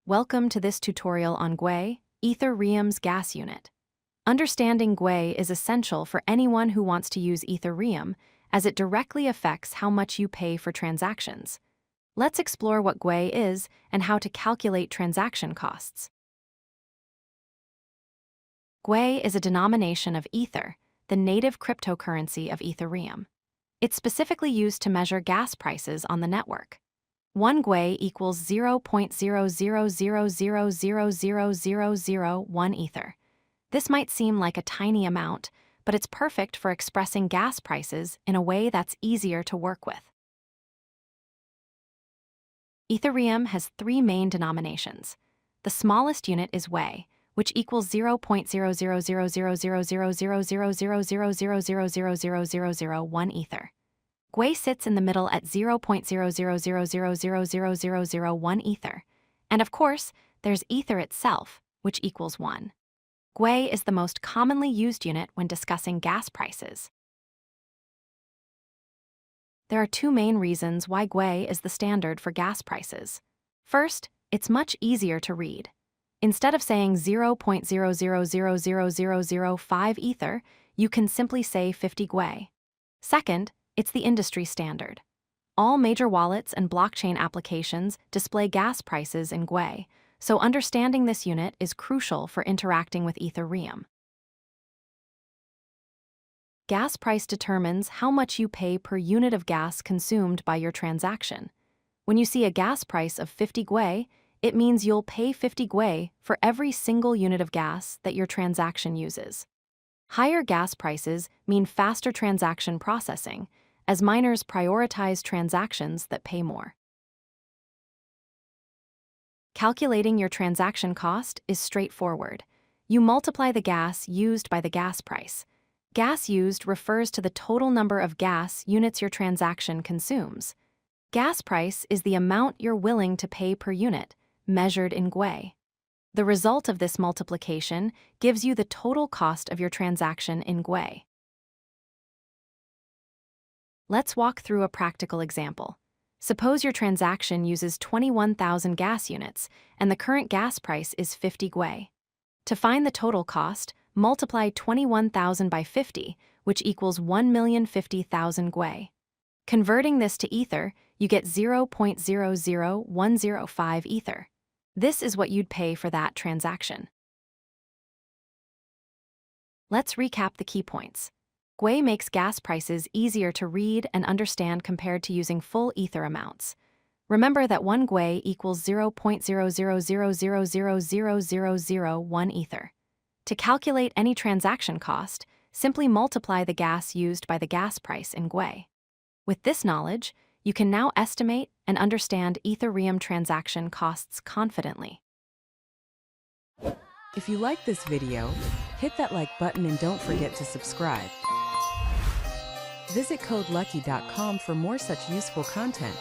Welcome to this tutorial on Gwei, Ethereum's gas unit. Understanding Gwei is essential for anyone who wants to use Ethereum, as it directly affects how much you pay for transactions. Let's explore what Gwei is and how to calculate transaction costs. Gwei is a denomination of Ether, the native cryptocurrency of Ethereum. It's specifically used to measure gas prices on the network. 1 Gwei equals 0.0000000001 Ether. This might seem like a tiny amount, but it's perfect for expressing gas prices in a way that's easier to work with. Ethereum has three main denominations. The smallest unit is Gwei, which equals 0.0000000000000001 Ether. Gwei sits in the middle at 0.0000000001 Ether. And of course, there's Ether itself, which equals 1. Gwei is the most commonly used unit when discussing gas prices. There are two main reasons why Gwei is the standard for gas prices. First, it's much easier to read. Instead of saying 0.00000005 Ether, you can simply say 50 Gwei. Second, it's the industry standard. All major wallets and blockchain applications display gas prices in Gwei, so understanding this unit is crucial for interacting with Ethereum. Gas price determines how much you pay per unit of gas consumed by your transaction. When you see a gas price of 50 Gwei, it means you'll pay 50 Gwei for every single unit of gas that your transaction uses. Higher gas prices mean faster transaction processing, as miners prioritize transactions that pay more. Calculating your transaction cost is straightforward. You multiply the gas used by the gas price. Gas used refers to the total number of gas units your transaction consumes. Gas price is the amount you're willing to pay per unit, measured in Gwei. The result of this multiplication gives you the total cost of your transaction in Gwei. Let's walk through a practical example. Suppose your transaction uses 21,000 gas units, and the current gas price is 50 Gwei. To find the total cost, multiply 21,000 by 50, which equals 1,050,000 Gwei. Converting this to Ether, you get 0.00105 Ether. This is what you'd pay for that transaction. Let's recap the key points. Gwei makes gas prices easier to read and understand compared to using full Ether amounts. Remember that 1 Gwei equals 0.0000000001 Ether. To calculate any transaction cost, simply multiply the gas used by the gas price in Gwei. With this knowledge, you can now estimate and understand Ethereum transaction costs confidently. If you like this video, hit that like button and don't forget to subscribe. Visit codelucky.com for more such useful content.